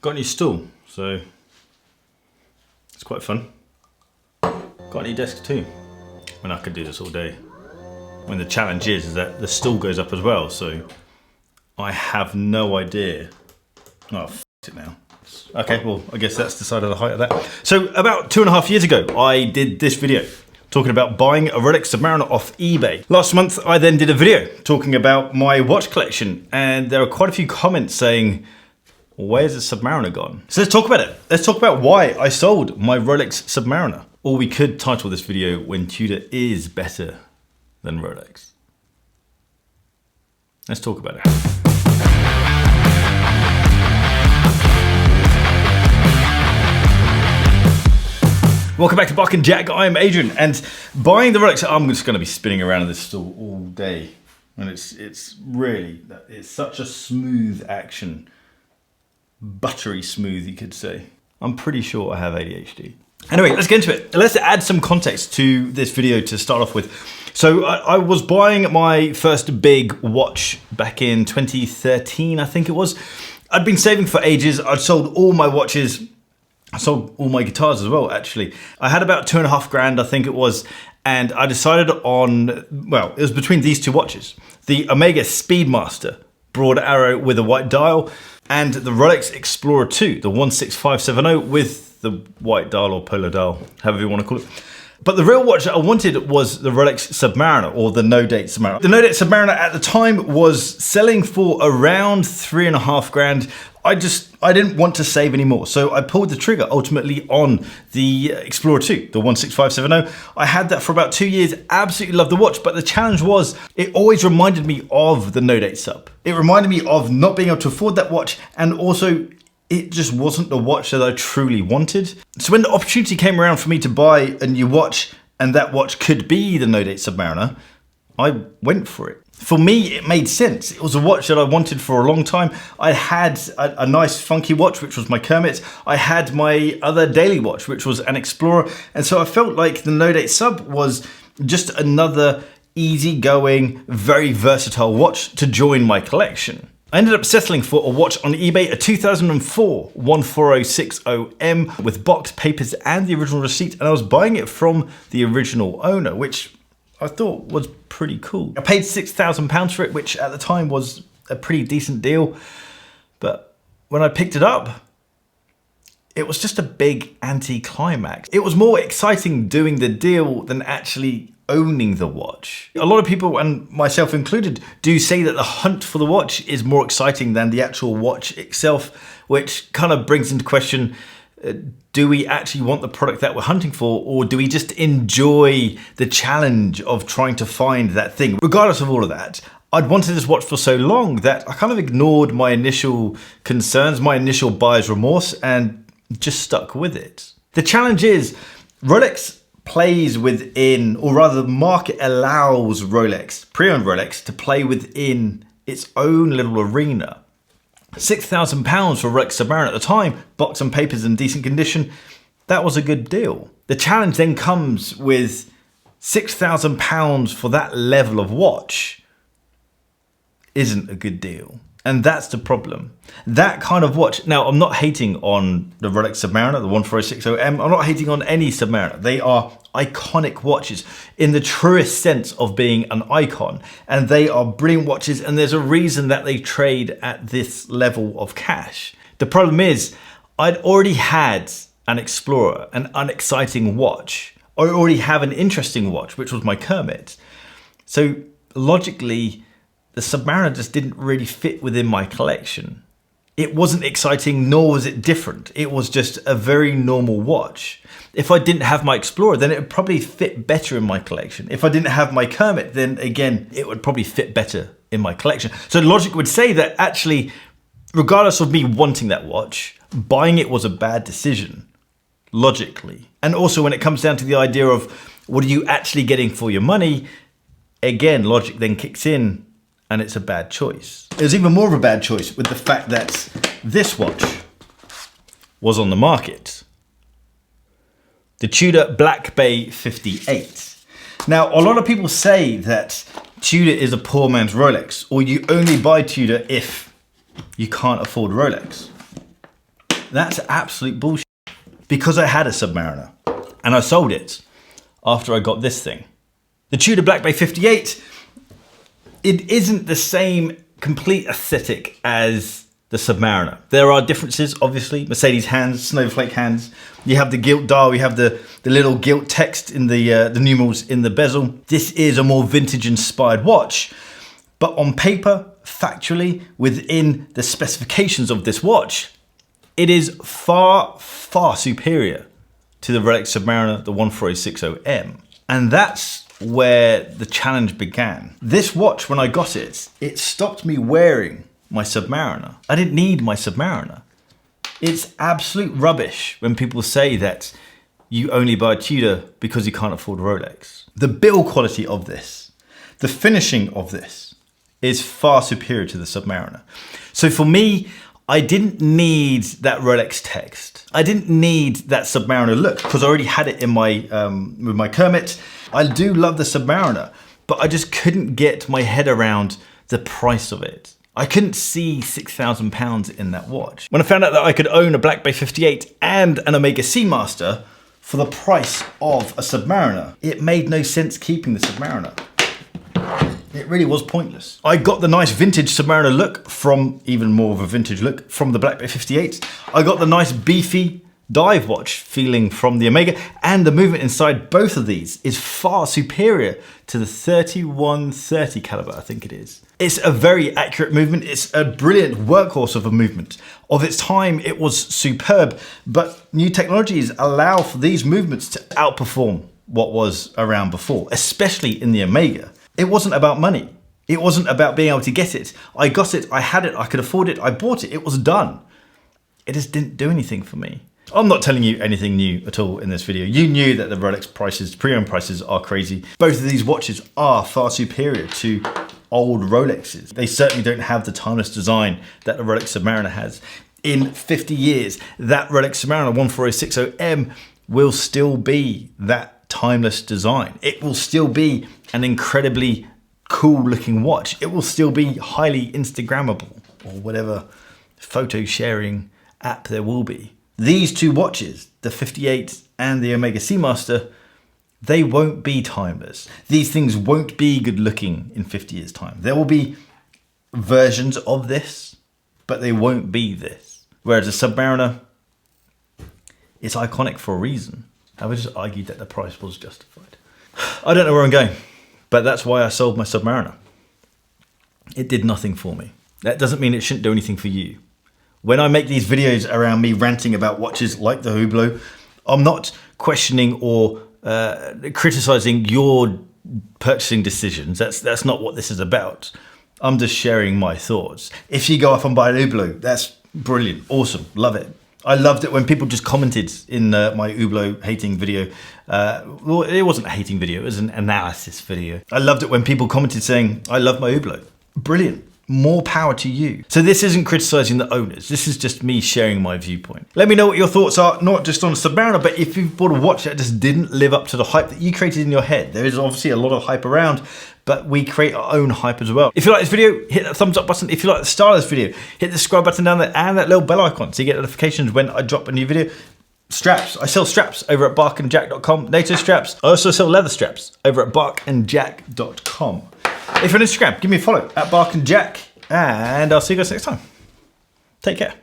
got a new stool, so it's quite fun. Got a new desk too. I mean, I could do this all day. I mean, the challenge is that the stool goes up as well, so I have no idea. Oh, f it now. Okay, well, I guess that's the side of the height of that. So about 2.5 years ago, I did this video talking about buying a Rolex Submariner off eBay. Last month, I then did a video talking about my watch collection, and there are quite a few comments saying, where's the Submariner gone? So let's talk about it. Let's talk about why I sold my Rolex Submariner. Or we could title this video, When Tudor is Better Than Rolex. Let's talk about it. Welcome back to Buck and Jack. I'm Adrian, and buying the Rolex, I'm just going to be spinning around in this stool all day, and it's really, it's such a smooth action, buttery smooth, you could say. I'm pretty sure I have ADHD. Anyway, let's get into it. Let's add some context to this video to start off with. So I was buying my first big watch back in 2013, I think it was. I'd been saving for ages. I'd sold all my watches. I sold all my guitars as well, actually. I had about 2.5 grand, I think it was, and I decided on, well, it was between these two watches. The Omega Speedmaster broad arrow with a white dial, and the Rolex Explorer 2, the 16570 with the white dial or polar dial, however you want to call it. But the real watch that I wanted was the Rolex Submariner, or the No Date Submariner. The No Date Submariner at the time was selling for around 3.5 grand. I didn't want to save anymore, so I pulled the trigger ultimately on the Explorer 2, the 16570. I had that for about 2 years, absolutely loved the watch, but the challenge was it always reminded me of the No Date Sub. It reminded me of not being able to afford that watch, and also it just wasn't the watch that I truly wanted. So when the opportunity came around for me to buy a new watch, and that watch could be the No Date Submariner, I went for it. For me, it made sense. It was a watch that I wanted for a long time. I had a nice funky watch, which was my Kermit. I had my other daily watch, which was an Explorer. And so I felt like the No Date Sub was just another easygoing, very versatile watch to join my collection. I ended up settling for a watch on eBay, a 2004 14060M with box, papers, and the original receipt. And I was buying it from the original owner, which I thought was pretty cool. I paid £6,000 for it, which at the time was a pretty decent deal. But when I picked it up, it was just a big anticlimax. It was more exciting doing the deal than actually owning the watch. A lot of people, and myself included, do say that the hunt for the watch is more exciting than the actual watch itself, which kind of brings into question, do we actually want the product that we're hunting for, or do we just enjoy the challenge of trying to find that thing? Regardless of all of that, I'd wanted this watch for so long that I kind of ignored my initial concerns, my initial buyer's remorse, and just stuck with it. The challenge is Rolex plays within, or rather the market allows Rolex, pre-owned Rolex, to play within its own little arena. £6,000 for Rolex Submariner at the time, box and papers in decent condition, that was a good deal. The challenge then comes with £6,000 for that level of watch isn't a good deal. And that's the problem. That kind of watch, now I'm not hating on the Rolex Submariner, the 14060M, I'm not hating on any Submariner. They are iconic watches in the truest sense of being an icon. And they are brilliant watches, and there's a reason that they trade at this level of cash. The problem is, I'd already had an Explorer, an unexciting watch. I already have an interesting watch, which was my Kermit. So logically, the Submariner just didn't really fit within my collection. It wasn't exciting, nor was it different. It was just a very normal watch. If I didn't have my Explorer, then it would probably fit better in my collection. If I didn't have my Kermit, then again, it would probably fit better in my collection. So logic would say that actually, regardless of me wanting that watch, buying it was a bad decision, logically. And also when it comes down to the idea of what are you actually getting for your money, again, logic then kicks in, and it's a bad choice. It was even more of a bad choice with the fact that this watch was on the market. The Tudor Black Bay 58. Now, a lot of people say that Tudor is a poor man's Rolex, or you only buy Tudor if you can't afford Rolex. That's absolute bullshit. Because I had a Submariner and I sold it after I got this thing. The Tudor Black Bay 58, it isn't the same complete aesthetic as the Submariner. There are differences, obviously. Mercedes hands, snowflake hands. You have the gilt dial, you have the little gilt text in the numerals in the bezel. This is a more vintage inspired watch, but on paper, factually, within the specifications of this watch, it is far, far superior to the Rolex Submariner, the 14060M. And that's where the challenge began. This watch, when I got it, it stopped me wearing my Submariner. I didn't need my Submariner. It's absolute rubbish when people say that you only buy a Tudor because you can't afford a Rolex. The build quality of this, the finishing of this is far superior to the Submariner. So for me, I didn't need that Rolex text. I didn't need that Submariner look because I already had it in my with my Kermit. I do love the Submariner, but I just couldn't get my head around the price of it. I couldn't see £6,000 in that watch. When I found out that I could own a Black Bay 58 and an Omega Seamaster for the price of a Submariner, it made no sense keeping the Submariner. It really was pointless. I got the nice vintage Submariner look from, even more of a vintage look, from the Black Bay 58. I got the nice beefy dive watch feeling from the Omega, and the movement inside both of these is far superior to the 3130 caliber, I think it is. It's a very accurate movement. It's a brilliant workhorse of a movement. Of its time, it was superb, but new technologies allow for these movements to outperform what was around before, especially in the Omega. It wasn't about money. It wasn't about being able to get it. I got it, I had it, I could afford it, I bought it, it was done. It just didn't do anything for me. I'm not telling you anything new at all in this video. You knew that the Rolex prices, pre-owned prices, are crazy. Both of these watches are far superior to old Rolexes. They certainly don't have the timeless design that the Rolex Submariner has. In 50 years, that Rolex Submariner 14060M will still be that timeless design. It will still be an incredibly cool looking watch. It will still be highly Instagrammable, or whatever photo sharing app there will be. These two watches, the 58 and the Omega Seamaster, they won't be timeless. These things won't be good looking in 50 years time. There will be versions of this, but they won't be this. Whereas a Submariner, it's iconic for a reason. I would just argue that the price was justified. I don't know where I'm going, but that's why I sold my Submariner. It did nothing for me. That doesn't mean it shouldn't do anything for you. When I make these videos around me ranting about watches like the Hublot, I'm not questioning or criticizing your purchasing decisions. That's not what this is about. I'm just sharing my thoughts. If you go off and buy an Hublot, that's brilliant, awesome, love it. I loved it when people just commented in my Hublot hating video. Well, it wasn't a hating video, it was an analysis video. I loved it when people commented saying, I love my Hublot. Brilliant. More power to you. So this isn't criticizing the owners. This is just me sharing my viewpoint. Let me know what your thoughts are, not just on Submariner, but if you've bought a watch that just didn't live up to the hype that you created in your head. There is obviously a lot of hype around, but we create our own hype as well. If you like this video, hit that thumbs up button. If you like the style of this video, hit the subscribe button down there and that little bell icon so you get notifications when I drop a new video. Straps. I sell straps over at barkandjack.com. NATO straps. I also sell leather straps over at barkandjack.com. If you're on Instagram, give me a follow at barkandjack, and I'll see you guys next time. Take care.